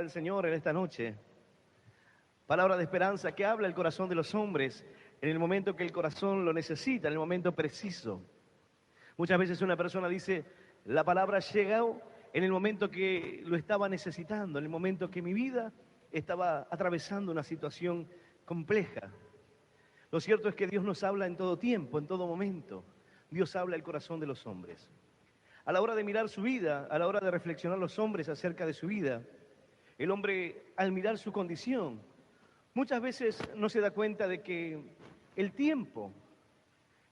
del Señor en esta noche. Palabra de esperanza que habla el corazón de los hombres en el momento que el corazón lo necesita, en el momento preciso. Muchas veces una persona dice, la palabra llegó en el momento que lo estaba necesitando, en el momento que mi vida estaba atravesando una situación compleja. Lo cierto es que Dios nos habla en todo tiempo, en todo momento. Dios habla al corazón de los hombres. A la hora de mirar su vida, a la hora de reflexionar los hombres acerca de su vida, el hombre, al mirar su condición, muchas veces no se da cuenta de que el tiempo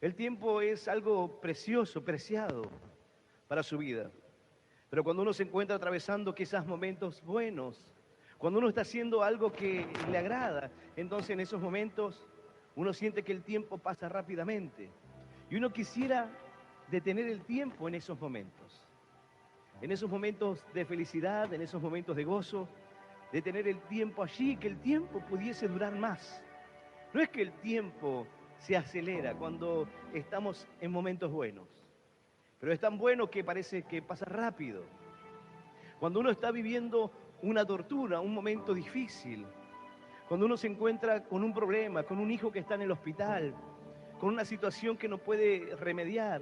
es algo precioso, preciado para su vida. Pero cuando uno se encuentra atravesando quizás momentos buenos, cuando uno está haciendo algo que le agrada, entonces en esos momentos uno siente que el tiempo pasa rápidamente. Y uno quisiera detener el tiempo en esos momentos de felicidad, en esos momentos de gozo, de tener el tiempo allí, que el tiempo pudiese durar más. No es que el tiempo se acelera cuando estamos en momentos buenos, pero es tan bueno que parece que pasa rápido. Cuando uno está viviendo una tortura, un momento difícil, cuando uno se encuentra con un problema, con un hijo que está en el hospital, con una situación que no puede remediar,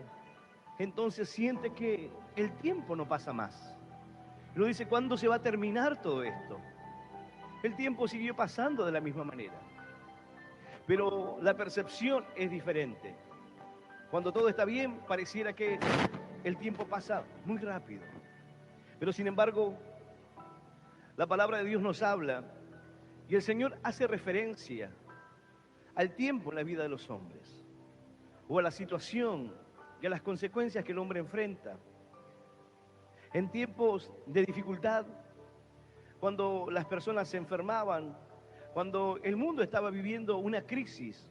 entonces siente que el tiempo no pasa más. Uno dice, ¿cuándo se va a terminar todo esto? El tiempo siguió pasando de la misma manera, pero la percepción es diferente. Cuando todo está bien, pareciera que el tiempo pasa muy rápido. Pero sin embargo, la palabra de Dios nos habla y el Señor hace referencia al tiempo en la vida de los hombres, o a la situación y a las consecuencias que el hombre enfrenta. En tiempos de dificultad, cuando las personas se enfermaban, cuando el mundo estaba viviendo una crisis,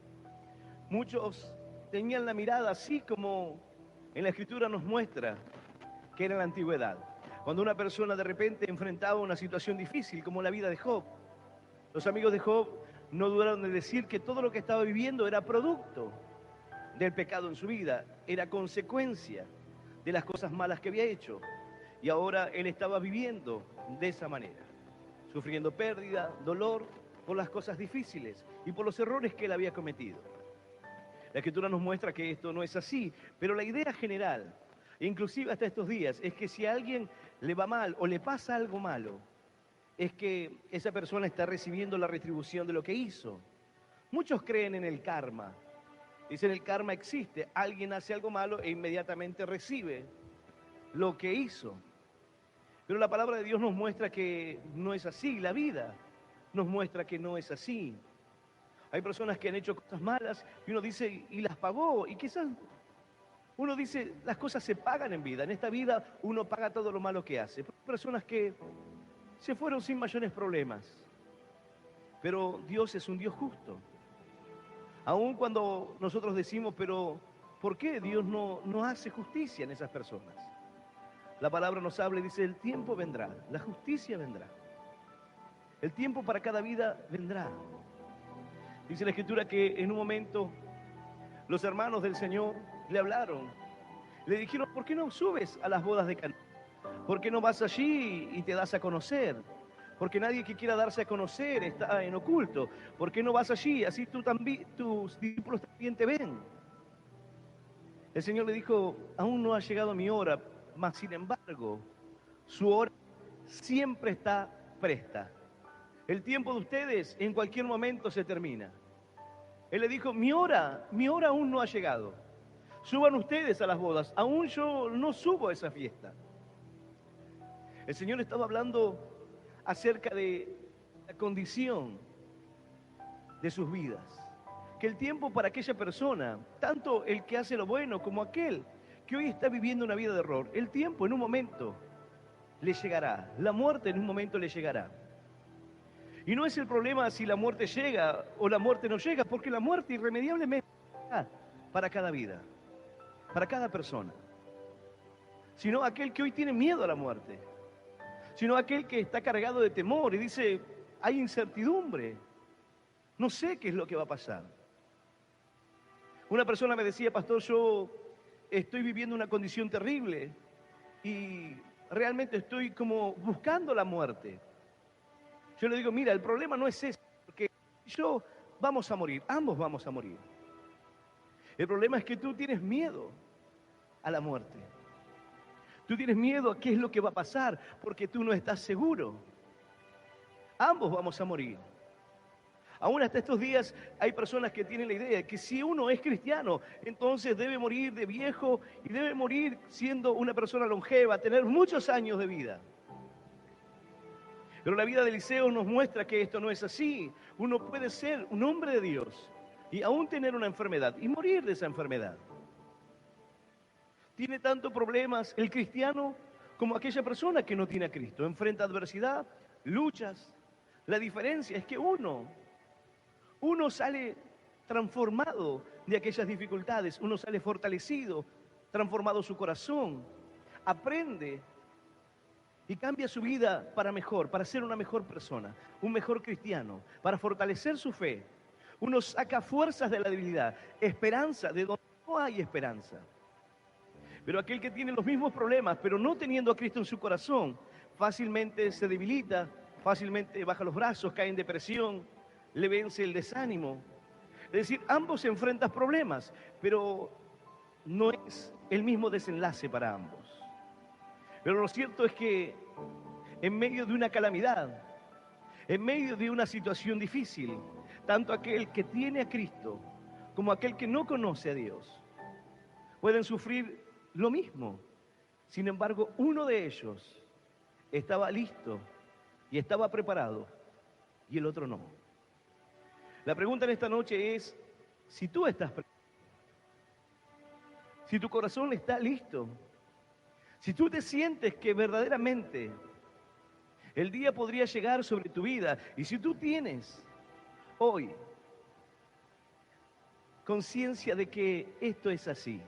muchos tenían la mirada así como en la Escritura nos muestra que era en la antigüedad. Cuando una persona de repente enfrentaba una situación difícil, como la vida de Job, los amigos de Job no dudaron de decir que todo lo que estaba viviendo era producto del pecado en su vida, era consecuencia de las cosas malas que había hecho. Y ahora él estaba viviendo de esa manera, sufriendo pérdida, dolor por las cosas difíciles y por los errores que él había cometido. La Escritura nos muestra que esto no es así, pero la idea general, inclusive hasta estos días, es que si a alguien le va mal o le pasa algo malo, es que esa persona está recibiendo la retribución de lo que hizo. Muchos creen en el karma. Dicen el karma existe, alguien hace algo malo e inmediatamente recibe lo que hizo. Pero la palabra de Dios nos muestra que no es así, la vida nos muestra que no es así. Hay personas que han hecho cosas malas y uno dice, y las pagó, y quizás uno dice, las cosas se pagan en vida, en esta vida uno paga todo lo malo que hace. Hay personas que se fueron sin mayores problemas, pero Dios es un Dios justo. Aun cuando nosotros decimos, pero ¿por qué Dios no hace justicia en esas personas? La palabra nos habla y dice, el tiempo vendrá, la justicia vendrá. El tiempo para cada vida vendrá. Dice la Escritura que en un momento los hermanos del Señor le hablaron. Le dijeron, ¿por qué no subes a las bodas de Caná? ¿Por qué no vas allí y te das a conocer? Porque nadie que quiera darse a conocer está en oculto. ¿Por qué no vas allí? Así tú también, tus discípulos también te ven. El Señor le dijo, aún no ha llegado mi hora, mas sin embargo, su hora siempre está presta. El tiempo de ustedes en cualquier momento se termina. Él le dijo, mi hora aún no ha llegado. Suban ustedes a las bodas, aún yo no subo a esa fiesta. El Señor estaba hablando acerca de la condición de sus vidas. Que el tiempo para aquella persona, tanto el que hace lo bueno como aquel que hoy está viviendo una vida de error, el tiempo en un momento le llegará, la muerte en un momento le llegará. Y no es el problema si la muerte llega o la muerte no llega, porque la muerte irremediablemente llega para cada vida, para cada persona. Sino aquel que hoy tiene miedo a la muerte, sino aquel que está cargado de temor y dice, hay incertidumbre, no sé qué es lo que va a pasar. Una persona me decía, pastor, yo estoy viviendo una condición terrible y realmente estoy como buscando la muerte. Yo le digo, mira, el problema no es ese, porque yo vamos a morir, ambos vamos a morir. El problema es que tú tienes miedo a la muerte. Tú tienes miedo a qué es lo que va a pasar, porque tú no estás seguro. Ambos vamos a morir. Aún hasta estos días hay personas que tienen la idea de que si uno es cristiano, entonces debe morir de viejo y debe morir siendo una persona longeva, tener muchos años de vida. Pero la vida de Eliseo nos muestra que esto no es así. Uno puede ser un hombre de Dios y aún tener una enfermedad y morir de esa enfermedad. Tiene tantos problemas el cristiano como aquella persona que no tiene a Cristo. Enfrenta adversidad, luchas. La diferencia es que uno sale transformado de aquellas dificultades, uno sale fortalecido, transformado su corazón, aprende y cambia su vida para mejor, para ser una mejor persona, un mejor cristiano, para fortalecer su fe. Uno saca fuerzas de la debilidad, esperanza de donde no hay esperanza. Pero aquel que tiene los mismos problemas, pero no teniendo a Cristo en su corazón, fácilmente se debilita, fácilmente baja los brazos, cae en depresión, le vence el desánimo. Es decir, ambos se enfrentan problemas, pero no es el mismo desenlace para ambos. Pero lo cierto es que en medio de una calamidad, en medio de una situación difícil, tanto aquel que tiene a Cristo como aquel que no conoce a Dios pueden sufrir lo mismo. Sin embargo, uno de ellos estaba listo y estaba preparado y el otro no. La pregunta en esta noche es, si tú estás preparado, si tu corazón está listo, si tú te sientes que verdaderamente el día podría llegar sobre tu vida, y si tú tienes hoy conciencia de que esto es así,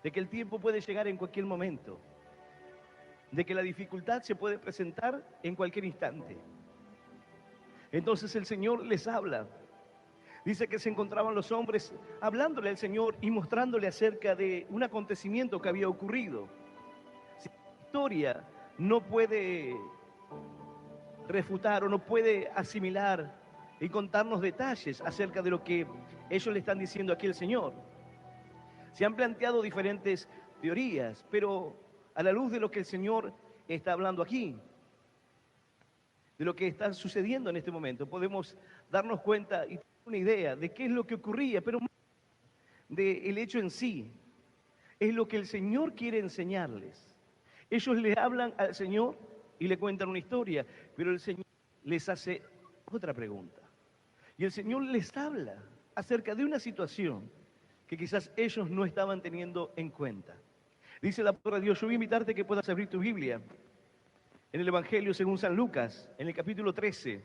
de que el tiempo puede llegar en cualquier momento, de que la dificultad se puede presentar en cualquier instante, entonces el Señor les habla. Dice que se encontraban los hombres hablándole al Señor y mostrándole acerca de un acontecimiento que había ocurrido. Si la historia no puede refutar o no puede asimilar y contarnos detalles acerca de lo que ellos le están diciendo aquí al Señor. Se han planteado diferentes teorías, pero a la luz de lo que el Señor está hablando aquí, de lo que está sucediendo en este momento, podemos darnos cuenta y tener una idea de qué es lo que ocurría, pero más del hecho en sí, es lo que el Señor quiere enseñarles. Ellos le hablan al Señor y le cuentan una historia, pero el Señor les hace otra pregunta. Y el Señor les habla acerca de una situación que quizás ellos no estaban teniendo en cuenta. Dice la palabra de Dios, yo voy a invitarte a que puedas abrir tu Biblia en el Evangelio según San Lucas, en el capítulo 13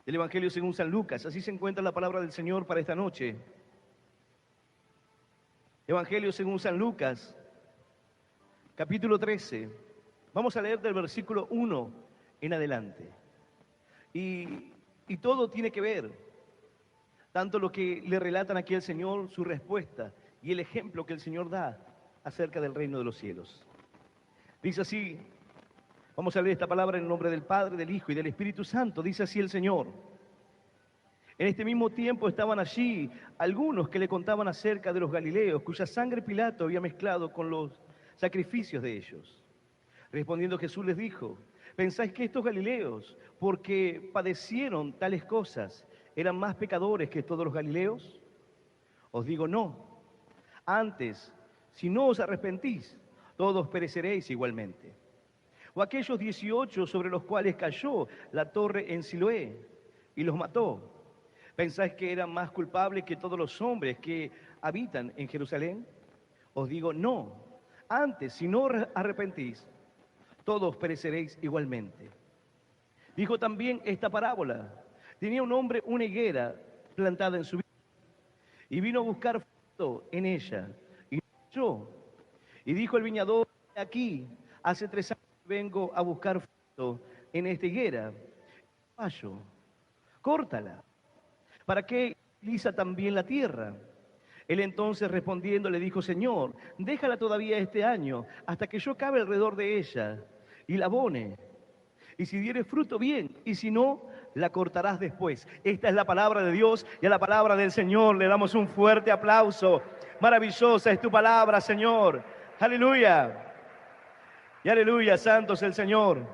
del Evangelio según San Lucas. Así se encuentra la palabra del Señor para esta noche. Evangelio según San Lucas, capítulo 13. Vamos a leer del versículo 1 en adelante. Y todo tiene que ver, tanto lo que le relatan aquí al Señor, su respuesta, y el ejemplo que el Señor da acerca del reino de los cielos. Dice así, vamos a leer esta palabra en el nombre del Padre, del Hijo y del Espíritu Santo. Dice así el Señor. En este mismo tiempo estaban allí algunos que le contaban acerca de los galileos, cuya sangre Pilato había mezclado con los sacrificios de ellos. Respondiendo Jesús les dijo, ¿pensáis que estos galileos, porque padecieron tales cosas, eran más pecadores que todos los galileos? Os digo no. Antes, si no os arrepentís, todos pereceréis igualmente. O aquellos 18 sobre los cuales cayó la torre en Siloé y los mató, ¿pensáis que eran más culpables que todos los hombres que habitan en Jerusalén? Os digo no. Antes, si no os arrepentís, todos pereceréis igualmente. Dijo también esta parábola. Tenía un hombre una higuera plantada en su viña y vino a buscar fruto en ella y no halló. Y dijo el viñador, aquí, hace 3 años vengo a buscar fruto en esta higuera. Hallo, córtala. ¿Para qué utiliza también la tierra? Él entonces respondiendo le dijo, Señor, déjala todavía este año, hasta que yo cabe alrededor de ella y la abone. Y si diere fruto, bien, y si no, la cortarás después. Esta es la palabra de Dios y a la palabra del Señor le damos un fuerte aplauso. Maravillosa es tu palabra, Señor. Aleluya. Y aleluya, santo es el Señor.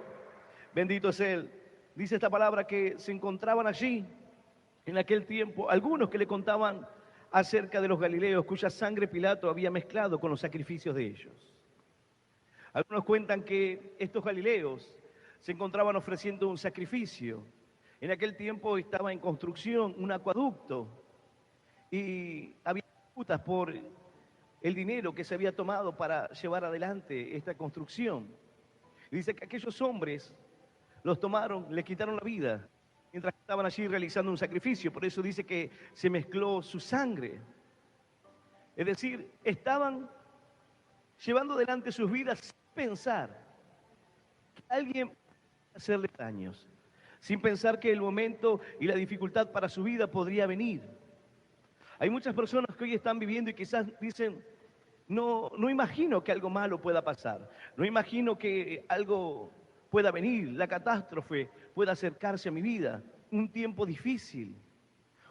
Bendito es Él. Dice esta palabra que se encontraban allí en aquel tiempo algunos que le contaban acerca de los galileos cuya sangre Pilato había mezclado con los sacrificios de ellos. Algunos cuentan que estos galileos se encontraban ofreciendo un sacrificio. En aquel tiempo estaba en construcción un acueducto y había disputas por el dinero que se había tomado para llevar adelante esta construcción. Y dice que aquellos hombres los tomaron, les quitaron la vida mientras estaban allí realizando un sacrificio. Por eso dice que se mezcló su sangre. Es decir, estaban llevando adelante sus vidas sin pensar que alguien podía hacerle daños, sin pensar que el momento y la dificultad para su vida podría venir. Hay muchas personas que hoy están viviendo y quizás dicen, no imagino que algo malo pueda pasar, no imagino que algo pueda venir, la catástrofe pueda acercarse a mi vida, un tiempo difícil,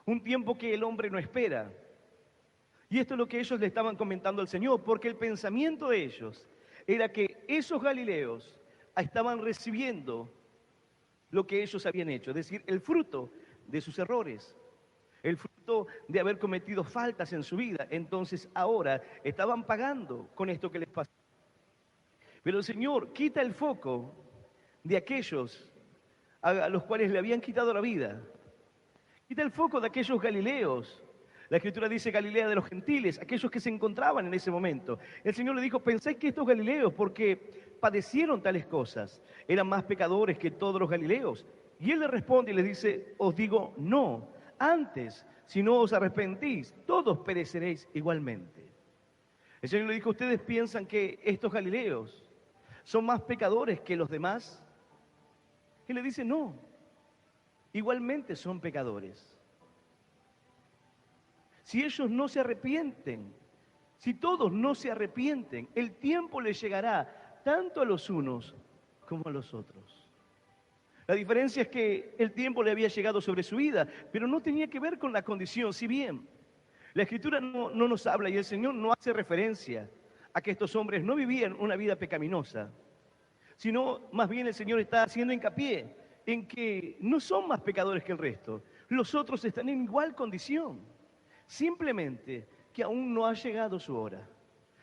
un tiempo que el hombre no espera. Y esto es lo que ellos le estaban comentando al Señor, porque el pensamiento de ellos era que esos galileos estaban recibiendo lo que ellos habían hecho, es decir, el fruto de sus errores, el fruto de haber cometido faltas en su vida. Entonces ahora estaban pagando con esto que les pasó. Pero el Señor quita el foco de aquellos a los cuales le habían quitado la vida. Quita el foco de aquellos galileos. La Escritura dice Galilea de los gentiles, aquellos que se encontraban en ese momento. El Señor le dijo, pensáis que estos galileos, porque padecieron tales cosas, eran más pecadores que todos los galileos. Y Él le responde y les dice, os digo, no, antes, si no os arrepentís, todos pereceréis igualmente. El Señor le dijo, ¿ustedes piensan que estos galileos son más pecadores que los demás? Él le dice, no, igualmente son pecadores. Si ellos no se arrepienten, si todos no se arrepienten, el tiempo les llegará tanto a los unos como a los otros. La diferencia es que el tiempo le había llegado sobre su vida, pero no tenía que ver con la condición. Si bien la Escritura no nos habla y el Señor no hace referencia a que estos hombres no vivían una vida pecaminosa, sino más bien el Señor está haciendo hincapié en que no son más pecadores que el resto. Los otros están en igual condición. Simplemente que aún no ha llegado su hora.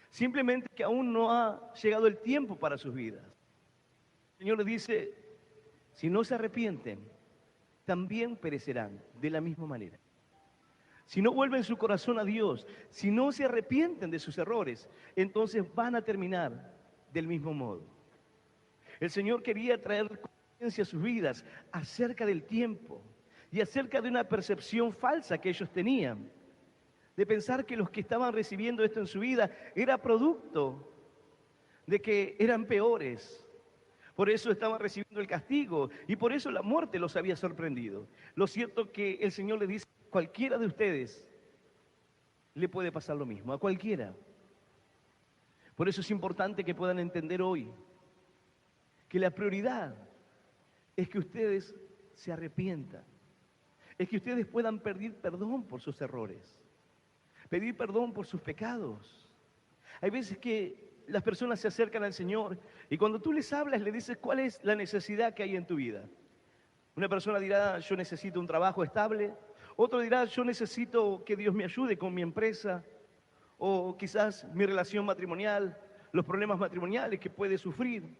Simplemente que aún no ha llegado el tiempo para sus vidas. El Señor le dice, si no se arrepienten, también perecerán de la misma manera. Si no vuelven su corazón a Dios, si no se arrepienten de sus errores, entonces van a terminar del mismo modo. El Señor quería traer conciencia a sus vidas acerca del tiempo y acerca de una percepción falsa que ellos tenían, de pensar que los que estaban recibiendo esto en su vida era producto de que eran peores. Por eso estaban recibiendo el castigo y por eso la muerte los había sorprendido. Lo cierto es que el Señor le dice, cualquiera de ustedes le puede pasar lo mismo, a cualquiera. Por eso es importante que puedan entender hoy que la prioridad es que ustedes se arrepientan, es que ustedes puedan pedir perdón por sus errores, pedir perdón por sus pecados. Hay veces que las personas se acercan al Señor y cuando tú les hablas, le dices cuál es la necesidad que hay en tu vida. Una persona dirá, yo necesito un trabajo estable. Otro dirá, yo necesito que Dios me ayude con mi empresa. O quizás mi relación matrimonial, los problemas matrimoniales que puede sufrir.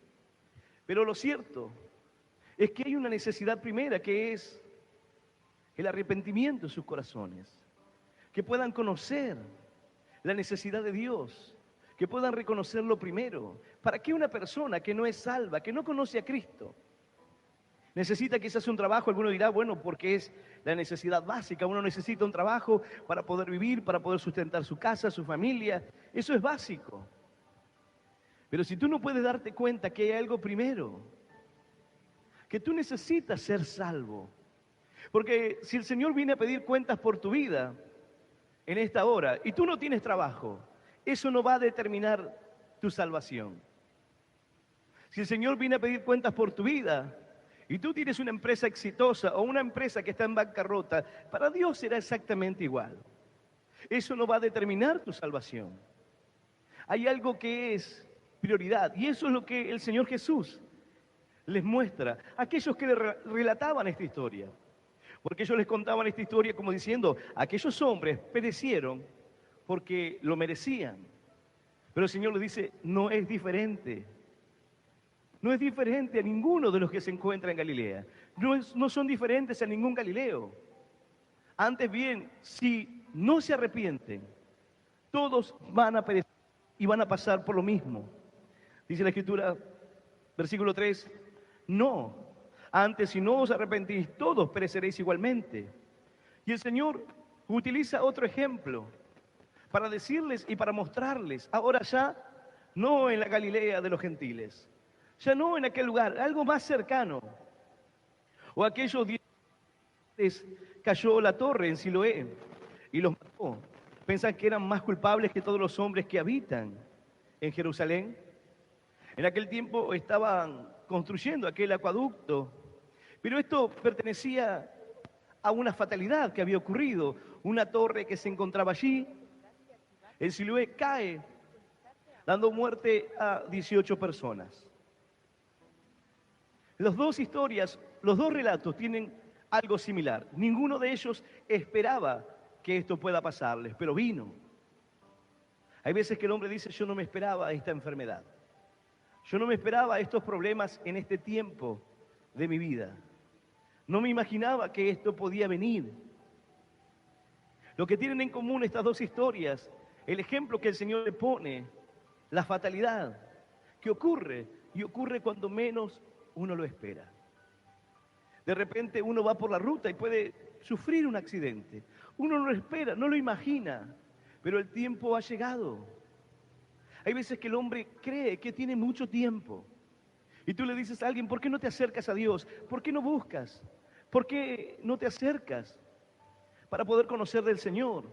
Pero lo cierto es que hay una necesidad primera que es el arrepentimiento en sus corazones. Que puedan conocer la necesidad de Dios, que puedan reconocerlo primero. ¿Para qué una persona que no es salva, que no conoce a Cristo, necesita quizás un trabajo? Alguno dirá, bueno, porque es la necesidad básica. Uno necesita un trabajo para poder vivir, para poder sustentar su casa, su familia. Eso es básico. Pero si tú no puedes darte cuenta que hay algo primero, que tú necesitas ser salvo. Porque si el Señor viene a pedir cuentas por tu vida en esta hora y tú no tienes trabajo, eso no va a determinar tu salvación. Si el Señor viene a pedir cuentas por tu vida y tú tienes una empresa exitosa o una empresa que está en bancarrota, para Dios será exactamente igual. Eso no va a determinar tu salvación. Hay algo que es prioridad y eso es lo que el Señor Jesús les muestra a aquellos que relataban esta historia. Porque ellos les contaban esta historia como diciendo, aquellos hombres perecieron porque lo merecían. Pero el Señor les dice, no es diferente. No es diferente a ninguno de los que se encuentran en Galilea. No son diferentes a ningún Galileo. Antes bien, si no se arrepienten, todos van a perecer y van a pasar por lo mismo. Dice la Escritura, versículo 3, no, antes si no os arrepentís, todos pereceréis igualmente. Y el Señor utiliza otro ejemplo para decirles y para mostrarles, ahora ya no en la Galilea de los gentiles, ya no en aquel lugar, algo más cercano. O aquellos 10 cayó la torre en Siloé y los mató. ¿Pensan que eran más culpables que todos los hombres que habitan en Jerusalén? En aquel tiempo estaban construyendo aquel acueducto, pero esto pertenecía a una fatalidad que había ocurrido. Una torre que se encontraba allí, en Siloé, cae, dando muerte a 18 personas. Las dos historias, los dos relatos tienen algo similar. Ninguno de ellos esperaba que esto pueda pasarles, pero vino. Hay veces que el hombre dice, yo no me esperaba esta enfermedad. Yo no me esperaba estos problemas en este tiempo de mi vida. No me imaginaba que esto podía venir. Lo que tienen en común estas dos historias, el ejemplo que el Señor le pone, la fatalidad que ocurre, y ocurre cuando menos uno lo espera. De repente uno va por la ruta y puede sufrir un accidente. Uno no lo espera, no lo imagina, pero el tiempo ha llegado. Hay veces que el hombre cree que tiene mucho tiempo. Y tú le dices a alguien, ¿por qué no te acercas a Dios? ¿Por qué no buscas? ¿Por qué no te acercas para poder conocer del Señor?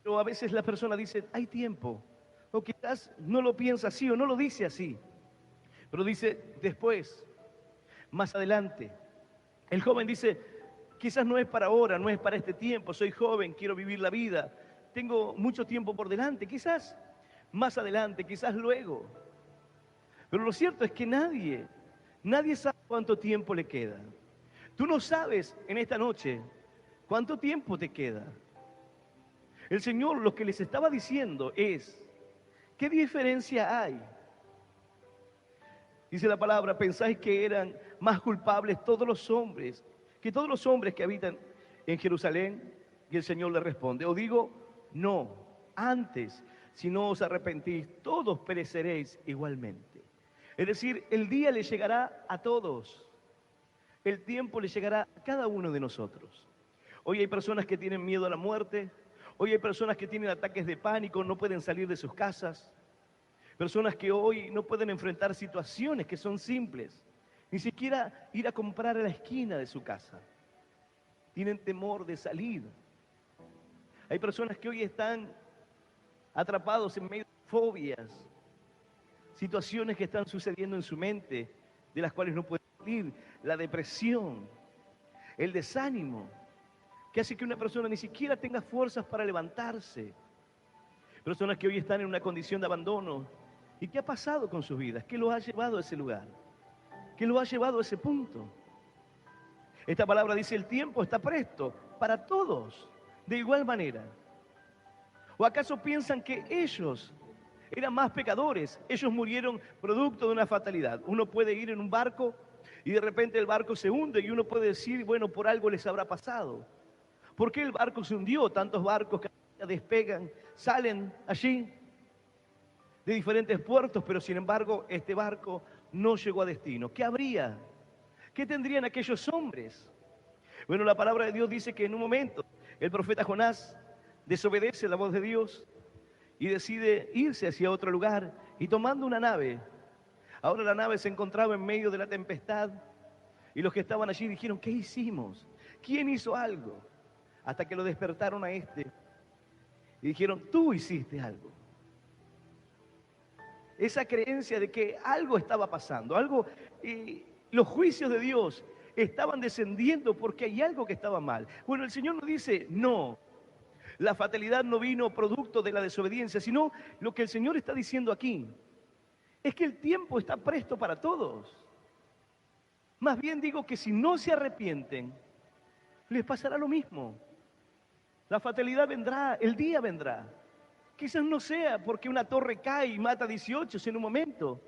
Pero a veces la persona dice, hay tiempo. O quizás no lo piensa así o no lo dice así. Pero dice, después, más adelante. El joven dice, quizás no es para ahora, no es para este tiempo. Soy joven, quiero vivir la vida. Tengo mucho tiempo por delante. Quizás más adelante, quizás luego. Pero lo cierto es que nadie sabe cuánto tiempo le queda. Tú no sabes en esta noche cuánto tiempo te queda. El Señor lo que les estaba diciendo es, ¿qué diferencia hay? Dice la palabra, pensáis que eran más culpables todos los hombres, que todos los hombres que habitan en Jerusalén. Y el Señor le responde, o digo, no, antes, si no os arrepentís, todos pereceréis igualmente. Es decir, el día le llegará a todos. El tiempo le llegará a cada uno de nosotros. Hoy hay personas que tienen miedo a la muerte. Hoy hay personas que tienen ataques de pánico, no pueden salir de sus casas. Personas que hoy no pueden enfrentar situaciones que son simples. Ni siquiera ir a comprar a la esquina de su casa. Tienen temor de salir. Hay personas que hoy están atrapados en medio de fobias. Situaciones que están sucediendo en su mente, de las cuales no pueden salir. La depresión, el desánimo, que hace que una persona ni siquiera tenga fuerzas para levantarse. Personas que hoy están en una condición de abandono. ¿Y qué ha pasado con sus vidas? ¿Qué los ha llevado a ese lugar? ¿Qué los ha llevado a ese punto? Esta palabra dice, el tiempo está presto para todos, de igual manera. ¿O acaso piensan que ellos eran más pecadores? Ellos murieron producto de una fatalidad. Uno puede ir en un barco y de repente el barco se hunde y uno puede decir, bueno, por algo les habrá pasado. ¿Por qué el barco se hundió? Tantos barcos que despegan, salen allí de diferentes puertos, pero sin embargo este barco no llegó a destino. ¿Qué habría? ¿Qué tendrían aquellos hombres? Bueno, la palabra de Dios dice que en un momento el profeta Jonás desobedece la voz de Dios y decide irse hacia otro lugar y tomando una nave. Ahora la nave se encontraba en medio de la tempestad y los que estaban allí dijeron, ¿qué hicimos? ¿Quién hizo algo? Hasta que lo despertaron a este y dijeron, tú hiciste algo. Esa creencia de que algo estaba pasando, algo los juicios de Dios estaban descendiendo porque hay algo que estaba mal. Bueno, el Señor nos dice, no, la fatalidad no vino producto de la desobediencia, sino lo que el Señor está diciendo aquí es que el tiempo está presto para todos. Más bien digo que si no se arrepienten, les pasará lo mismo. La fatalidad vendrá, el día vendrá. Quizás no sea porque una torre cae y mata a 18 en un momento.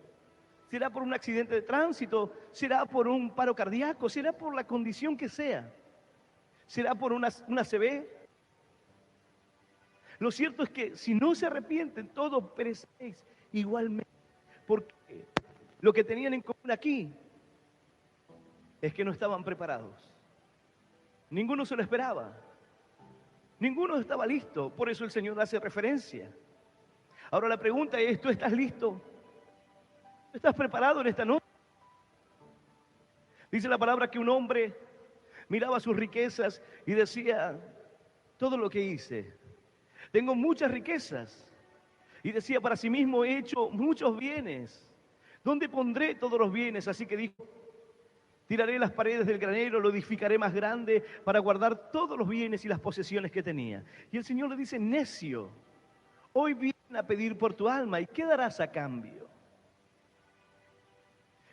Será por un accidente de tránsito, será por un paro cardíaco, será por la condición que sea. Será por una ACV. Lo cierto es que si no se arrepienten, todos pereceréis igualmente. Porque lo que tenían en común aquí es que no estaban preparados. Ninguno se lo esperaba. Ninguno estaba listo. Por eso el Señor hace referencia. Ahora la pregunta es, ¿tú estás listo? ¿Tú estás preparado en esta noche? Dice la palabra que un hombre miraba sus riquezas y decía, todo lo que hice, tengo muchas riquezas. Y decía para sí mismo, he hecho muchos bienes. ¿Dónde pondré todos los bienes? Así que dijo, tiraré las paredes del granero, lo edificaré más grande para guardar todos los bienes y las posesiones que tenía. Y el Señor le dice, necio, hoy vienen a pedir por tu alma, ¿y qué darás a cambio?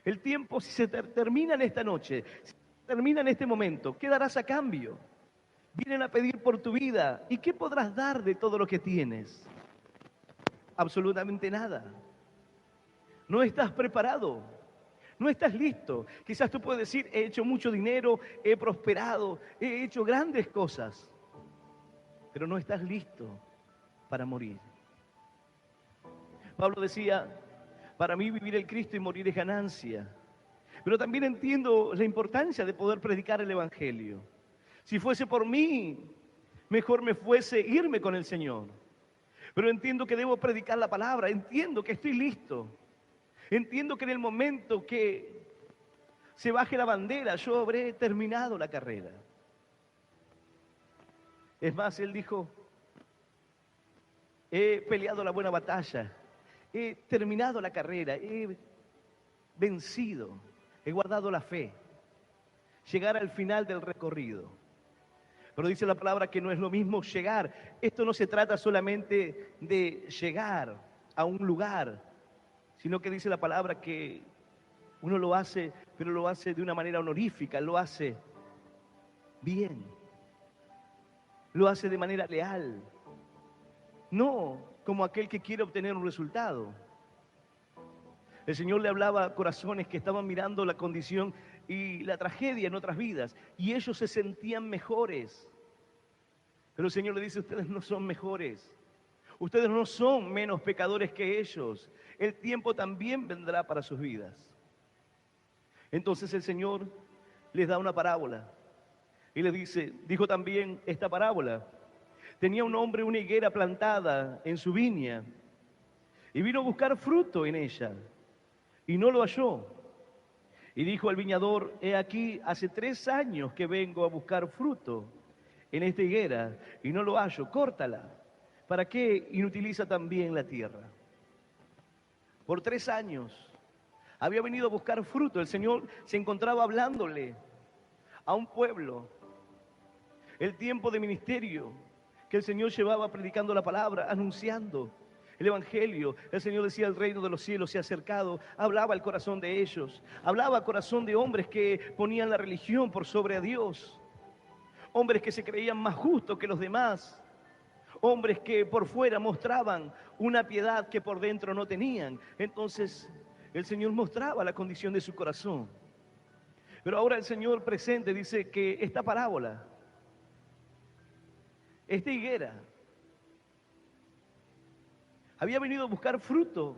El tiempo, si se termina en esta noche, si se termina en este momento, ¿qué darás a cambio? Vienen a pedir por tu vida, ¿y qué podrás dar de todo lo que tienes? Absolutamente nada. No estás preparado. No estás listo. Quizás tú puedes decir, he hecho mucho dinero, he prosperado, he hecho grandes cosas, pero no estás listo para morir. Pablo decía, para mí vivir el Cristo y morir es ganancia. Pero también entiendo la importancia de poder predicar el Evangelio. Si fuese por mí, mejor me fuese irme con el Señor. Pero entiendo que debo predicar la palabra, entiendo que estoy listo. Entiendo que en el momento que se baje la bandera, yo habré terminado la carrera. Es más, él dijo, he peleado la buena batalla, he terminado la carrera, he vencido, he guardado la fe, llegar al final del recorrido. Pero dice la palabra que no es lo mismo llegar. Esto no se trata solamente de llegar a un lugar, sino que dice la palabra que uno lo hace, pero lo hace de una manera honorífica, lo hace bien, lo hace de manera leal, no como aquel que quiere obtener un resultado. El Señor le hablaba a corazones que estaban mirando la condición y la tragedia en otras vidas, y ellos se sentían mejores. Pero el Señor le dice, ustedes no son mejores, ustedes no son menos pecadores que ellos. El tiempo también vendrá para sus vidas. Entonces el Señor les da una parábola y les dice, dijo también esta parábola, tenía un hombre una higuera plantada en su viña y vino a buscar fruto en ella y no lo halló. Y dijo al viñador, he aquí, hace 3 años que vengo a buscar fruto en esta higuera y no lo hallo, córtala. ¿Para qué inutiliza también la tierra? Por 3 años había venido a buscar fruto. El Señor se encontraba hablándole a un pueblo. El tiempo de ministerio que el Señor llevaba predicando la palabra, anunciando el Evangelio. El Señor decía, el reino de los cielos se ha acercado. Hablaba al corazón de ellos. Hablaba al corazón de hombres que ponían la religión por sobre a Dios. Hombres que se creían más justos que los demás. Hombres que por fuera mostraban una piedad que por dentro no tenían. Entonces el Señor mostraba la condición de su corazón. Pero ahora el Señor presente dice que esta parábola, esta higuera, había venido a buscar fruto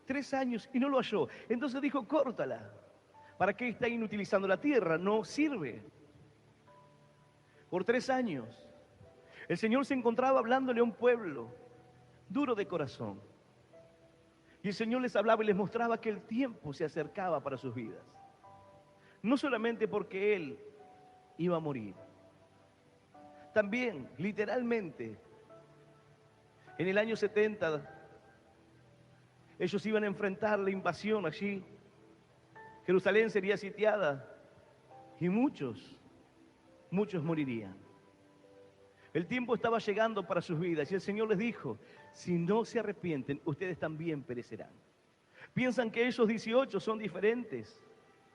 3 años y no lo halló. Entonces dijo, córtala. ¿Para qué está inutilizando la tierra? No sirve. Por 3 años. El Señor se encontraba hablándole a un pueblo duro de corazón. Y el Señor les hablaba y les mostraba que el tiempo se acercaba para sus vidas. No solamente porque Él iba a morir. También, literalmente, en el año 70, ellos iban a enfrentar la invasión allí Jerusalén sería sitiada y muchos morirían. El tiempo estaba llegando para sus vidas y el Señor les dijo, si no se arrepienten, ustedes también perecerán. Piensan que esos 18 son diferentes.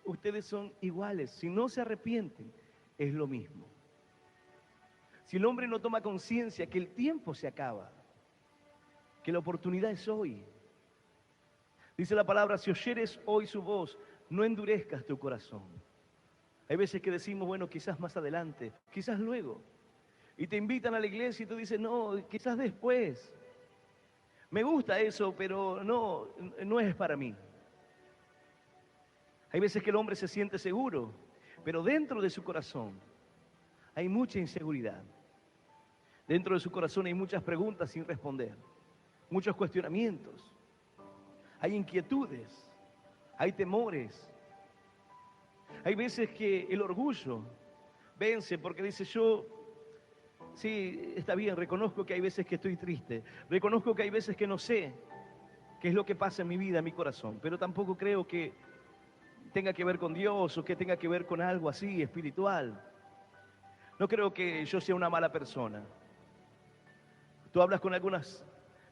Ustedes son iguales. Si no se arrepienten, es lo mismo. Si el hombre no toma conciencia que el tiempo se acaba, que la oportunidad es hoy. Dice la palabra, si oyeres hoy su voz, no endurezcas tu corazón. Hay veces que decimos, bueno, quizás más adelante, quizás luego. Y te invitan a la iglesia y tú dices, no, quizás después. Me gusta eso, pero no es para mí. Hay veces que el hombre se siente seguro, pero dentro de su corazón hay mucha inseguridad. Dentro de su corazón hay muchas preguntas sin responder, muchos cuestionamientos. Hay inquietudes, hay temores. Hay veces que el orgullo vence porque dice yo, sí, está bien, reconozco que hay veces que estoy triste, reconozco que hay veces que no sé qué es lo que pasa en mi vida, en mi corazón, pero tampoco creo que tenga que ver con Dios o que tenga que ver con algo así espiritual. No creo que yo sea una mala persona. Tú hablas con algunas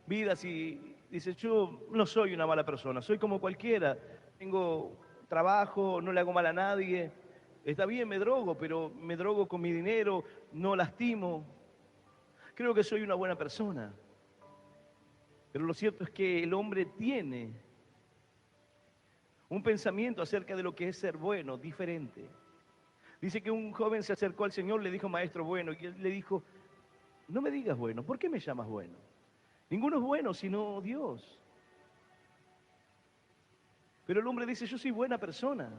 vidas y dices, yo no soy una mala persona, soy como cualquiera, tengo trabajo, no le hago mal a nadie, está bien, me drogo, pero me drogo con mi dinero, no lastimo, creo que soy una buena persona. Pero lo cierto es que el hombre tiene un pensamiento acerca de lo que es ser bueno, diferente. Dice que un joven se acercó al Señor, le dijo, maestro bueno, y él le dijo, no me digas bueno, ¿por qué me llamas bueno? Ninguno es bueno sino Dios. Pero el hombre dice, yo soy buena persona.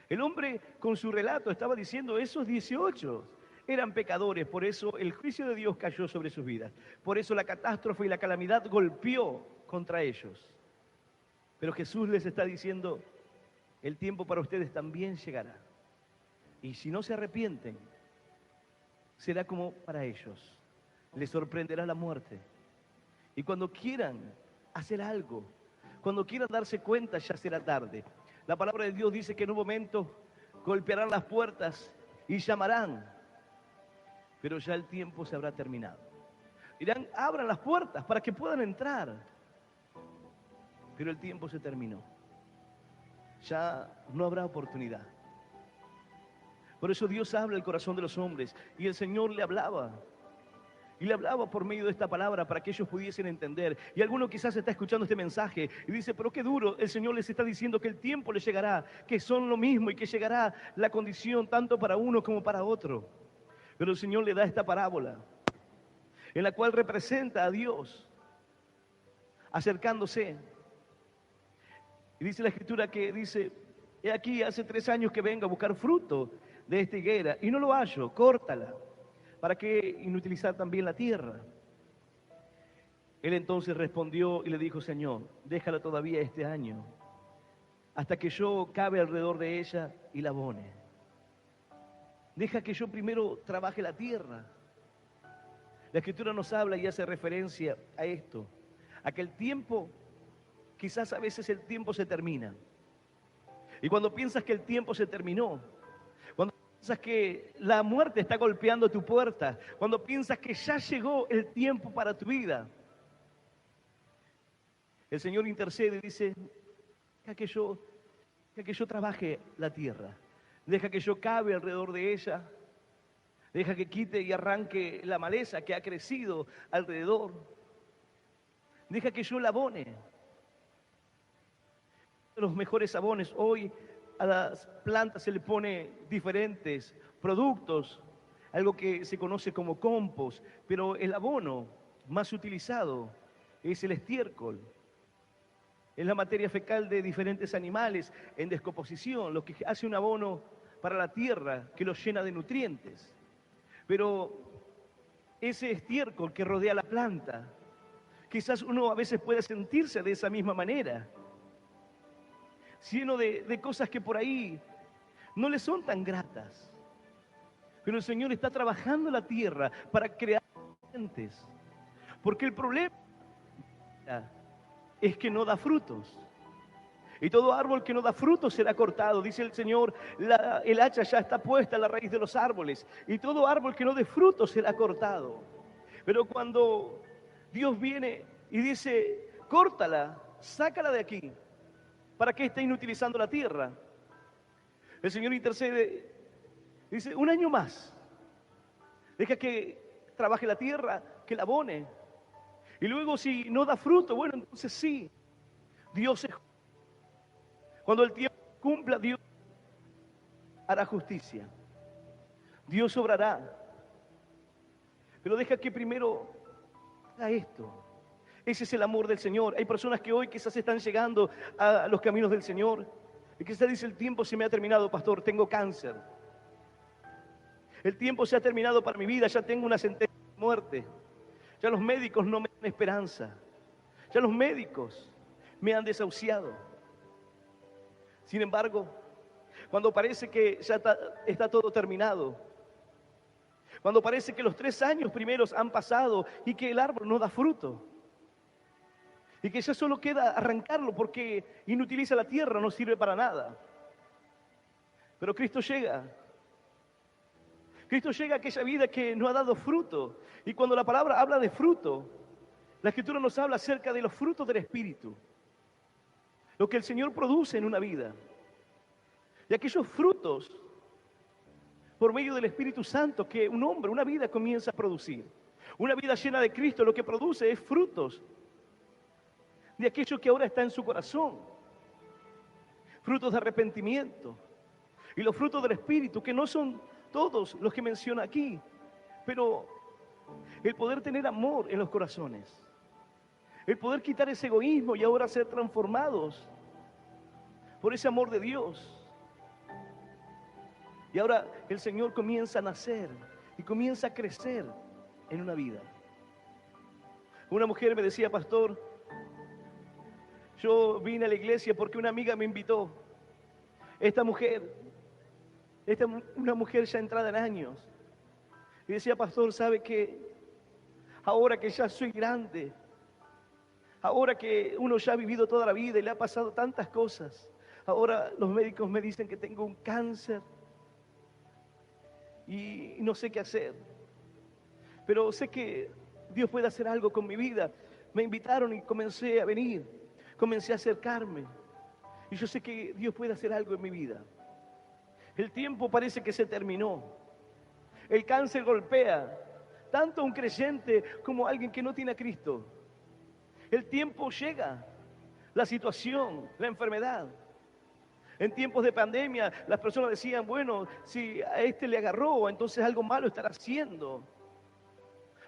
El hombre con su relato estaba diciendo, esos 18 eran pecadores, por eso el juicio de Dios cayó sobre sus vidas. Por eso la catástrofe y la calamidad golpeó contra ellos. Pero Jesús les está diciendo, el tiempo para ustedes también llegará. Y si no se arrepienten, será como para ellos. Les sorprenderá la muerte. Y cuando quieran hacer algo, cuando quieran darse cuenta, ya será tarde. La palabra de Dios dice que en un momento golpearán las puertas y llamarán, pero ya el tiempo se habrá terminado. Dirán, abran las puertas para que puedan entrar. Pero el tiempo se terminó. Ya no habrá oportunidad. Por eso Dios habla al corazón de los hombres y el Señor le hablaba. Y le hablaba por medio de esta palabra para que ellos pudiesen entender. Y alguno quizás está escuchando este mensaje y dice, pero qué duro, el Señor les está diciendo que el tiempo les llegará, que son lo mismo y que llegará la condición tanto para uno como para otro. Pero el Señor le da esta parábola en la cual representa a Dios acercándose. Y dice la Escritura que dice, he aquí hace 3 años que vengo a buscar fruto de esta higuera y no lo hallo, córtala. ¿Para qué inutilizar también la tierra? Él entonces respondió y le dijo, Señor, déjala todavía este año, hasta que yo cabe alrededor de ella y la abone. Deja que yo primero trabaje la tierra. La Escritura nos habla y hace referencia a esto, a que el tiempo, quizás a veces el tiempo se termina. Y cuando piensas que el tiempo se terminó, cuando piensas que la muerte está golpeando tu puerta, cuando piensas que ya llegó el tiempo para tu vida, el Señor intercede y dice, deja que yo trabaje la tierra, deja que yo cabe alrededor de ella, deja que quite y arranque la maleza que ha crecido alrededor, deja que yo la abone. Los mejores abones, hoy a las plantas se le pone diferentes productos, algo que se conoce como compost, pero el abono más utilizado es el estiércol. Es la materia fecal de diferentes animales en descomposición, lo que hace un abono para la tierra que lo llena de nutrientes. Pero ese estiércol que rodea la planta, quizás uno a veces puede sentirse de esa misma manera, lleno de cosas que por ahí no le son tan gratas. Pero el Señor está trabajando la tierra para crear nutrientes. Porque el problema es que no da frutos. Y todo árbol que no da fruto será cortado. Dice el Señor, el hacha ya está puesta en la raíz de los árboles. Y todo árbol que no dé fruto será cortado. Pero cuando Dios viene y dice, córtala, sácala de aquí, ¿para qué está inutilizando la tierra? El Señor intercede, dice, un año más. Deja que trabaje la tierra, que la abone. Y luego si no da fruto, bueno, entonces sí, Dios es. Cuando el tiempo cumpla, Dios hará justicia. Dios obrará. Pero deja que primero haga esto. Ese es el amor del Señor. Hay personas que hoy quizás están llegando a los caminos del Señor. Y quizás dice, el tiempo se me ha terminado, pastor, tengo cáncer. El tiempo se ha terminado para mi vida, ya tengo una sentencia de muerte. Ya los médicos no me dan esperanza. Ya los médicos me han desahuciado. Sin embargo, cuando parece que ya está todo terminado, cuando parece que los 3 años primeros han pasado y que el árbol no da fruto, y que ya solo queda arrancarlo porque inutiliza la tierra, no sirve para nada. Pero Cristo llega. Cristo llega a aquella vida que no ha dado fruto. Y cuando la palabra habla de fruto, la Escritura nos habla acerca de los frutos del Espíritu. Lo que el Señor produce en una vida. Y aquellos frutos, por medio del Espíritu Santo, que un hombre, una vida comienza a producir. Una vida llena de Cristo, lo que produce es frutos de aquello que ahora está en su corazón. Frutos de arrepentimiento. Y los frutos del Espíritu, que no son todos los que menciona aquí, pero el poder tener amor en los corazones. El poder quitar ese egoísmo y ahora ser transformados por ese amor de Dios. Y ahora el Señor comienza a nacer y comienza a crecer en una vida. Una mujer me decía, pastor, yo vine a la iglesia porque una amiga me invitó. Una mujer ya entrada en años. Y decía, pastor, ¿sabe qué? Ahora que ya soy grande, ahora que uno ya ha vivido toda la vida y le ha pasado tantas cosas, ahora los médicos me dicen que tengo un cáncer y no sé qué hacer. Pero sé que Dios puede hacer algo con mi vida. Me invitaron y comencé a venir, comencé a acercarme. Y yo sé que Dios puede hacer algo en mi vida. El tiempo parece que se terminó. El cáncer golpea tanto a un creyente como a alguien que no tiene a Cristo. El tiempo llega, la situación, la enfermedad. En tiempos de pandemia, las personas decían, bueno, si a este le agarró, entonces algo malo estará haciendo.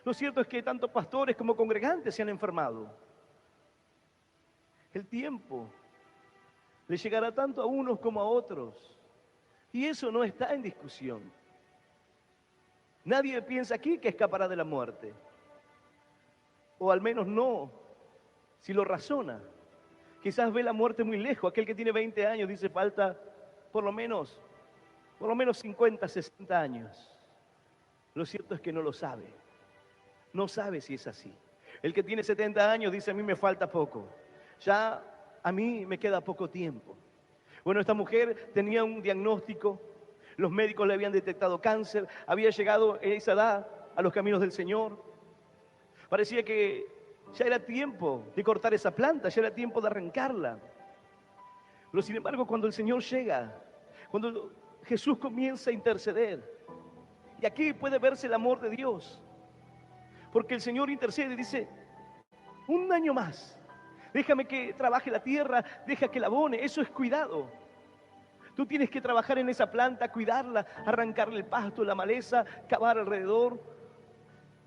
Lo cierto es que tanto pastores como congregantes se han enfermado. El tiempo le llegará tanto a unos como a otros. Y eso no está en discusión. Nadie piensa aquí que escapará de la muerte. O al menos no, si lo razona. Quizás ve la muerte muy lejos. Aquel que tiene 20 años dice falta por lo menos 50, 60 años. Lo cierto es que no lo sabe. No sabe si es así. El que tiene 70 años dice a mí me falta poco. Ya a mí me queda poco tiempo. Bueno, esta mujer tenía un diagnóstico. Los médicos le habían detectado cáncer. Había llegado en esa edad a los caminos del Señor. Parecía que ya era tiempo de cortar esa planta, ya era tiempo de arrancarla. Pero sin embargo, cuando el Señor llega, cuando Jesús comienza a interceder, y aquí puede verse el amor de Dios, porque el Señor intercede y dice, un año más, déjame que trabaje la tierra, deja que la abone, eso es cuidado. Tú tienes que trabajar en esa planta, cuidarla, arrancarle el pasto, la maleza, cavar alrededor,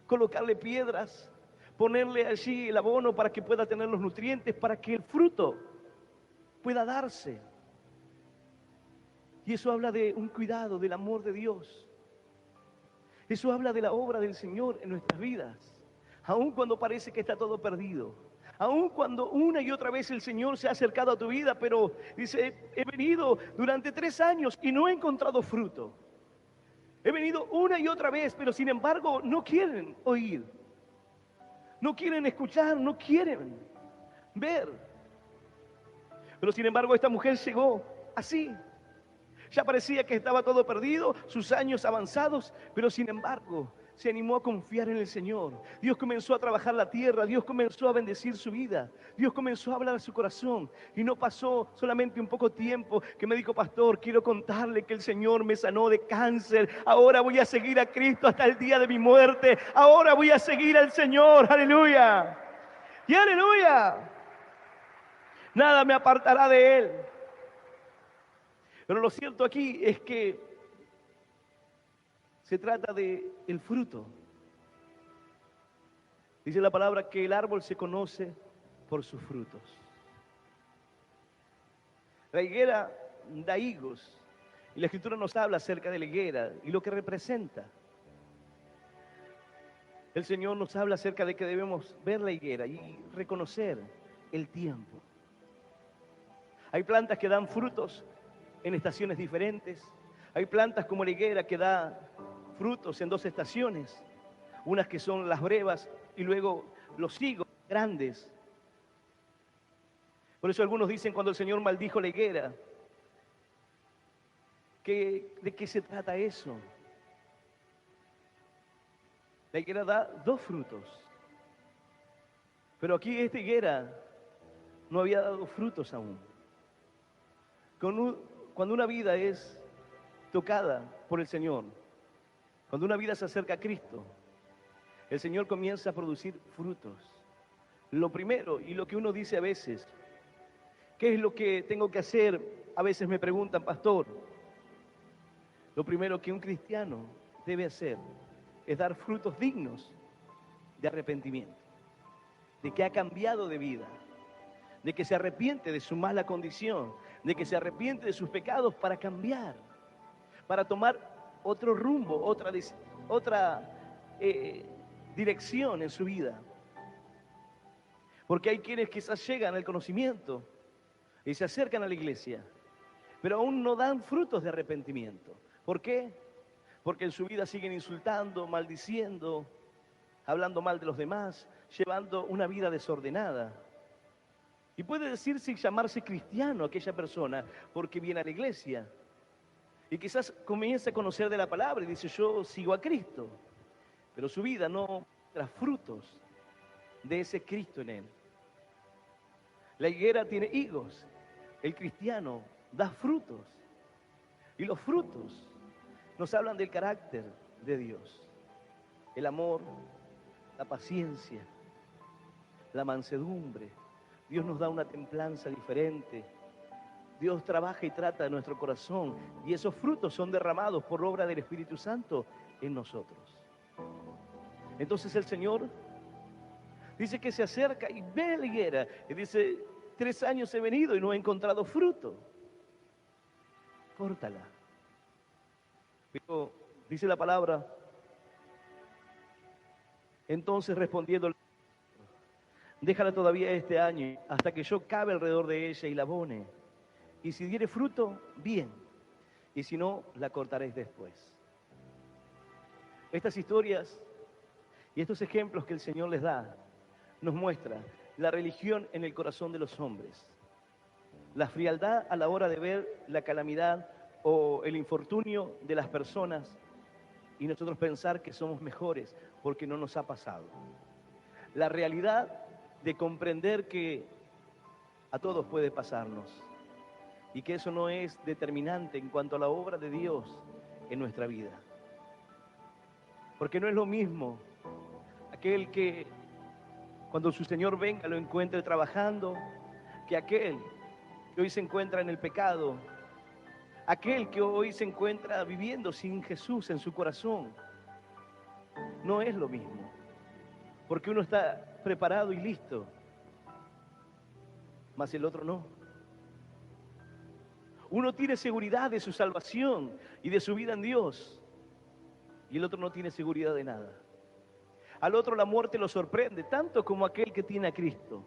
colocarle piedras, ponerle allí el abono para que pueda tener los nutrientes, para que el fruto pueda darse. Y eso habla de un cuidado, del amor de Dios. Eso habla de la obra del Señor en nuestras vidas. Aun cuando parece que está todo perdido. Aun cuando una y otra vez el Señor se ha acercado a tu vida, pero dice, he venido durante 3 años y no he encontrado fruto. He venido una y otra vez, pero sin embargo no quieren oír. No quieren escuchar, no quieren ver. Pero sin embargo esta mujer llegó así. Ya parecía que estaba todo perdido, sus años avanzados, pero sin embargo se animó a confiar en el Señor. Dios comenzó a trabajar la tierra, Dios comenzó a bendecir su vida, Dios comenzó a hablar a su corazón. Y no pasó solamente un poco tiempo que me dijo: pastor, quiero contarle que el Señor me sanó de cáncer. Ahora voy a seguir a Cristo hasta el día de mi muerte. Ahora voy a seguir al Señor. Aleluya. Y aleluya. Nada me apartará de Él. Pero lo cierto aquí es que se trata de el fruto. Dice la palabra que el árbol se conoce por sus frutos. La higuera da higos. Y la Escritura nos habla acerca de la higuera y lo que representa. El Señor nos habla acerca de que debemos ver la higuera y reconocer el tiempo. Hay plantas que dan frutos en estaciones diferentes. Hay plantas como la higuera que da frutos en 2 estaciones. Unas que son las brevas y luego los higos grandes. Por eso algunos dicen, cuando el Señor maldijo la higuera, ¿de qué se trata eso? La higuera da 2 frutos. Pero aquí esta higuera no había dado frutos aún. Cuando una vida es tocada por el Señor, cuando una vida se acerca a Cristo, el Señor comienza a producir frutos. Lo primero, y lo que uno dice a veces, ¿qué es lo que tengo que hacer? A veces me preguntan, pastor. Lo primero que un cristiano debe hacer es dar frutos dignos de arrepentimiento, de que ha cambiado de vida, de que se arrepiente de su mala condición, de que se arrepiente de sus pecados para cambiar, para tomar otro rumbo, otra dirección en su vida. Porque hay quienes quizás llegan al conocimiento y se acercan a la iglesia, pero aún no dan frutos de arrepentimiento. ¿Por qué? Porque en su vida siguen insultando, maldiciendo, hablando mal de los demás, llevando una vida desordenada. Y puede decirse y llamarse cristiano aquella persona porque viene a la iglesia. Y quizás comienza a conocer de la palabra y dice: yo sigo a Cristo. Pero su vida no muestra frutos de ese Cristo en él. La higuera tiene higos. El cristiano da frutos. Y los frutos nos hablan del carácter de Dios. El amor, la paciencia, la mansedumbre. Dios nos da una templanza diferente. Dios trabaja y trata de nuestro corazón. Y esos frutos son derramados por obra del Espíritu Santo en nosotros. Entonces el Señor dice que se acerca y ve la higuera. Y dice: 3 años he venido y no he encontrado fruto. Córtala. Pero dice la palabra: entonces respondiendo, déjala todavía este año hasta que yo cabe alrededor de ella y la abone. Y si diere fruto, bien. Y si no, la cortaréis después. Estas historias y estos ejemplos que el Señor les da nos muestra la religión en el corazón de los hombres. La frialdad a la hora de ver la calamidad o el infortunio de las personas y nosotros pensar que somos mejores porque no nos ha pasado. La realidad de comprender que a todos puede pasarnos y que eso no es determinante en cuanto a la obra de Dios en nuestra vida. Porque no es lo mismo aquel que cuando su Señor venga lo encuentre trabajando, que aquel que hoy se encuentra en el pecado, aquel que hoy se encuentra viviendo sin Jesús en su corazón. No es lo mismo, porque uno está preparado y listo, mas el otro no. Uno tiene seguridad de su salvación y de su vida en Dios, y el otro no tiene seguridad de nada. Al otro la muerte lo sorprende, tanto como aquel que tiene a Cristo.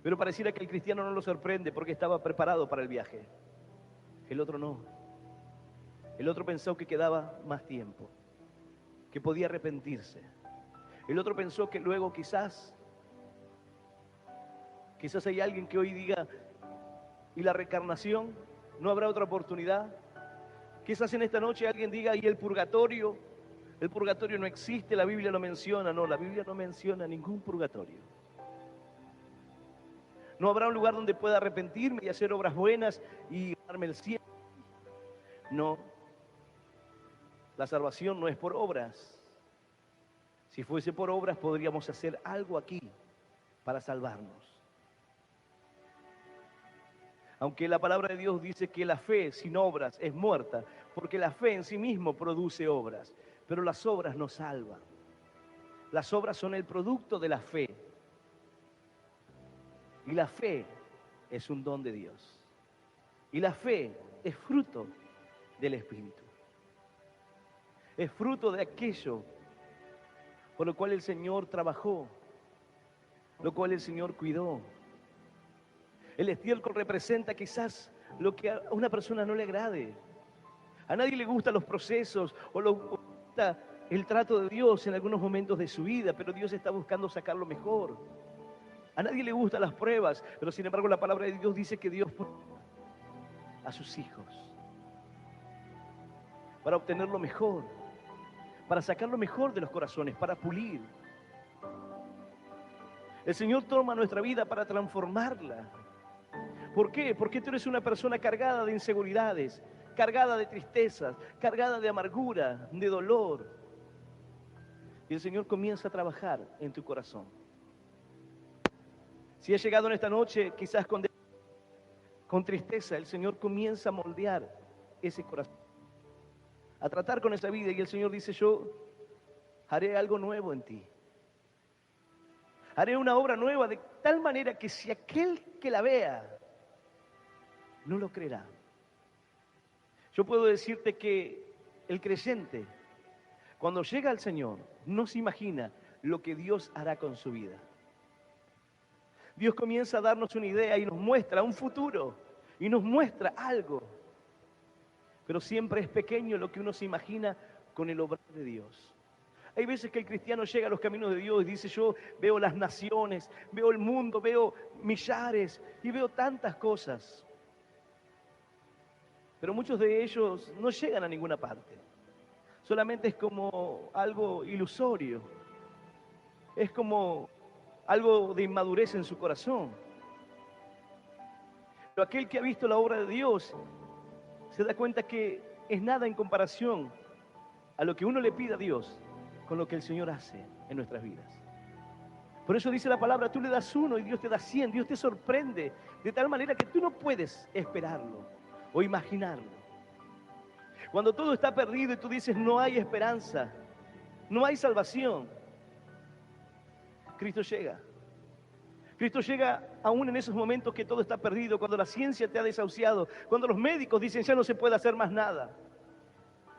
Pero pareciera que el cristiano no lo sorprende porque estaba preparado para el viaje. El otro no. El otro pensó que quedaba más tiempo, que podía arrepentirse. El otro pensó que luego quizás hay alguien que hoy diga: y la reencarnación? ¿No habrá otra oportunidad? Quizás en esta noche alguien diga, ¿y el purgatorio? El purgatorio no existe, la Biblia lo menciona. No, la Biblia no menciona ningún purgatorio. No habrá un lugar donde pueda arrepentirme y hacer obras buenas y ganarme el cielo. No, la salvación no es por obras. Si fuese por obras podríamos hacer algo aquí para salvarnos. Aunque la palabra de Dios dice que la fe sin obras es muerta, porque la fe en sí mismo produce obras, pero las obras no salvan. Las obras son el producto de la fe. Y la fe es un don de Dios. Y la fe es fruto del Espíritu. Es fruto de aquello por lo cual el Señor trabajó, lo cual el Señor cuidó. El estiércol representa quizás lo que a una persona no le agrade. A nadie le gustan los procesos o le gusta el trato de Dios en algunos momentos de su vida, pero Dios está buscando sacar lo mejor. A nadie le gustan las pruebas, pero sin embargo la palabra de Dios dice que Dios prueba a sus hijos para obtener lo mejor, para sacar lo mejor de los corazones, para pulir. El Señor toma nuestra vida para transformarla. ¿Por qué? Porque tú eres una persona cargada de inseguridades, cargada de tristezas, cargada de amargura, de dolor. Y el Señor comienza a trabajar en tu corazón. Si has llegado en esta noche quizás con tristeza, el Señor comienza a moldear ese corazón, a tratar con esa vida. Y el Señor dice, yo haré algo nuevo en ti. Haré una obra nueva de tal manera que si aquel que la vea no lo creerá. Yo puedo decirte que el creyente, cuando llega al Señor, no se imagina lo que Dios hará con su vida. Dios comienza a darnos una idea y nos muestra un futuro y nos muestra algo. Pero siempre es pequeño lo que uno se imagina con el obrar de Dios. Hay veces que el cristiano llega a los caminos de Dios y dice, yo veo las naciones, veo el mundo, veo millares y veo tantas cosas. Pero muchos de ellos no llegan a ninguna parte. Solamente es como algo ilusorio. Es como algo de inmadurez en su corazón. Pero aquel que ha visto la obra de Dios se da cuenta que es nada en comparación a lo que uno le pide a Dios con lo que el Señor hace en nuestras vidas. Por eso dice la palabra, tú le das uno y Dios te da 100. Dios te sorprende de tal manera que tú no puedes esperarlo o imaginarlo. Cuando todo está perdido y tú dices no hay esperanza, no hay salvación, Cristo llega. Cristo llega aún en esos momentos que todo está perdido, cuando la ciencia te ha desahuciado, cuando los médicos dicen ya no se puede hacer más nada.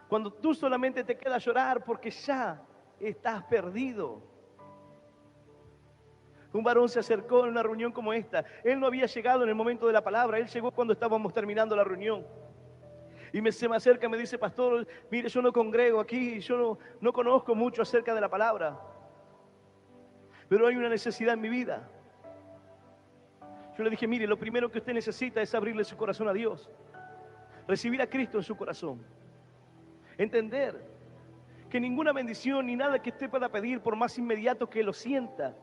Cuando tú solamente te quedas a llorar porque ya estás perdido. Un varón se acercó en una reunión como esta. Él no había llegado en el momento de la palabra, él llegó cuando estábamos terminando la reunión. Y se me acerca y me dice, pastor, mire, yo no congrego aquí, yo no conozco mucho acerca de la palabra, pero hay una necesidad en mi vida. Yo le dije, mire, lo primero que usted necesita es abrirle su corazón a Dios, recibir a Cristo en su corazón, entender que ninguna bendición ni nada que usted pueda pedir, por más inmediato que lo sienta,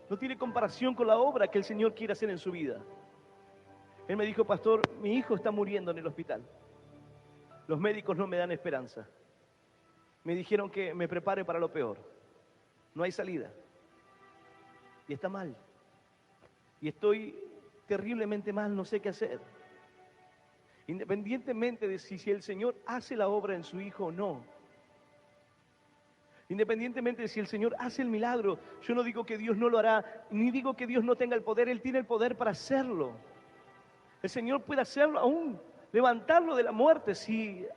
no tiene comparación con la obra que el Señor quiere hacer en su vida. Él me dijo, pastor, mi hijo está muriendo en el hospital. Los médicos no me dan esperanza. Me dijeron que me prepare para lo peor. No hay salida. Y está mal. Y estoy terriblemente mal, no sé qué hacer. Independientemente de si el Señor hace la obra en su hijo o no. Independientemente de si el Señor hace el milagro, yo no digo que Dios no lo hará, ni digo que Dios no tenga el poder, Él tiene el poder para hacerlo. El Señor puede hacerlo aún, levantarlo de la muerte si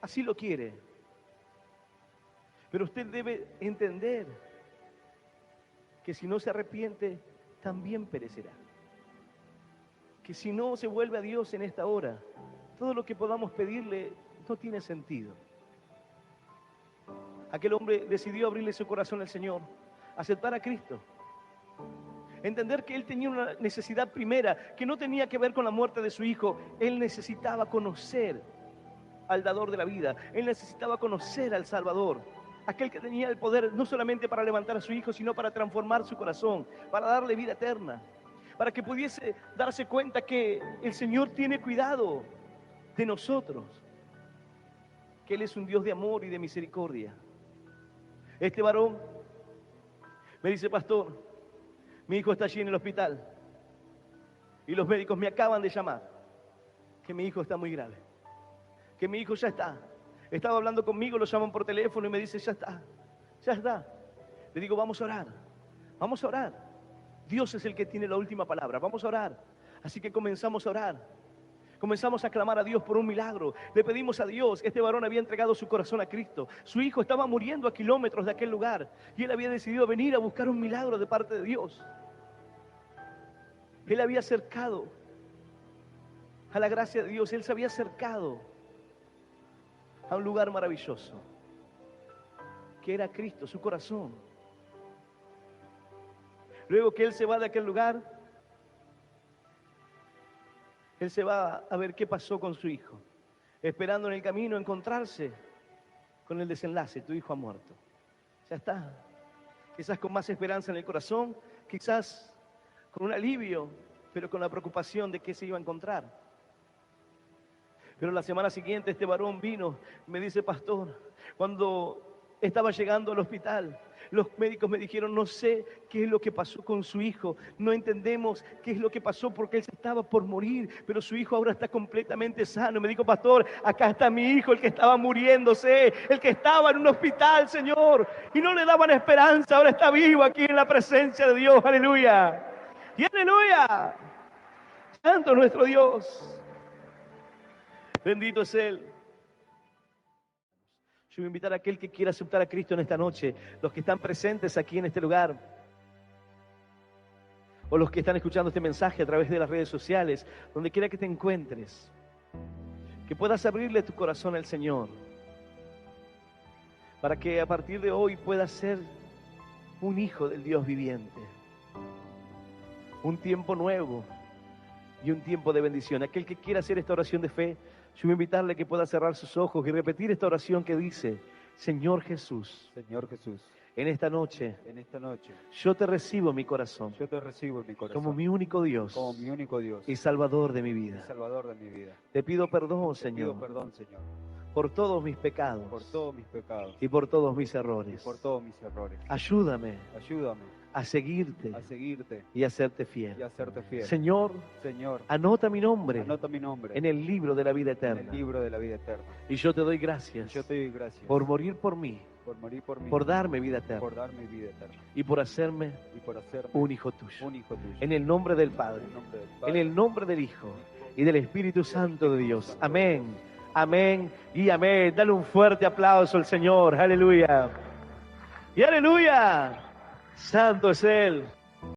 así lo quiere. Pero usted debe entender que si no se arrepiente, también perecerá. Que si no se vuelve a Dios en esta hora, todo lo que podamos pedirle no tiene sentido. Aquel hombre decidió abrirle su corazón al Señor, aceptar a Cristo. Entender que él tenía una necesidad primera, que no tenía que ver con la muerte de su hijo. Él necesitaba conocer al dador de la vida. Él necesitaba conocer al Salvador. Aquel que tenía el poder no solamente para levantar a su hijo, sino para transformar su corazón, para darle vida eterna, para que pudiese darse cuenta que el Señor tiene cuidado de nosotros, que Él es un Dios de amor y de misericordia. Este varón me dice: pastor, mi hijo está allí en el hospital y los médicos me acaban de llamar que mi hijo está muy grave, que mi hijo ya está. Estaba hablando conmigo, lo llaman por teléfono y me dice: ya está, ya está. Le digo: vamos a orar, vamos a orar. Dios es el que tiene la última palabra, vamos a orar. Así que comenzamos a orar. Comenzamos a clamar a Dios por un milagro. Le pedimos a Dios. Este varón había entregado su corazón a Cristo. Su hijo estaba muriendo a kilómetros de aquel lugar y él había decidido venir a buscar un milagro de parte de Dios. Él había acercado a la gracia de Dios. Él se había acercado a un lugar maravilloso, que era Cristo, su corazón. Luego que él se va de aquel lugar, él se va a ver qué pasó con su hijo, esperando en el camino encontrarse con el desenlace: tu hijo ha muerto. Ya está. Quizás con más esperanza en el corazón, quizás con un alivio, pero con la preocupación de qué se iba a encontrar. Pero la semana siguiente este varón vino, me dice: pastor, cuando estaba llegando al hospital, los médicos me dijeron: no sé qué es lo que pasó con su hijo, no entendemos qué es lo que pasó porque él se estaba por morir, pero su hijo ahora está completamente sano. Me dijo: pastor, acá está mi hijo, el que estaba muriéndose, el que estaba en un hospital, Señor, y no le daban esperanza, ahora está vivo aquí en la presencia de Dios. Aleluya. Y aleluya. Santo nuestro Dios. Bendito es Él. Yo voy a invitar a aquel que quiera aceptar a Cristo en esta noche, los que están presentes aquí en este lugar, o los que están escuchando este mensaje a través de las redes sociales, donde quiera que te encuentres, que puedas abrirle tu corazón al Señor, para que a partir de hoy puedas ser un hijo del Dios viviente. Un tiempo nuevo y un tiempo de bendición. Aquel que quiera hacer esta oración de fe, yo voy a invitarle a que pueda cerrar sus ojos y repetir esta oración que dice: Señor Jesús, Señor Jesús, en esta noche yo te recibo en mi corazón, como mi único Dios y Salvador de mi vida. Te pido perdón, Señor, por todos mis pecados y por todos mis errores. Ayúdame a seguirte y a serte fiel. Señor, anota mi nombre en el libro de la vida eterna. Y yo te doy gracias por morir por mí, por darme vida eterna y por hacerme un hijo tuyo. En el nombre del Padre, en el nombre del Hijo y del Espíritu Santo de Dios. Amén, amén y amén. Dale un fuerte aplauso al Señor. Aleluya. Y aleluya. Santo es Él.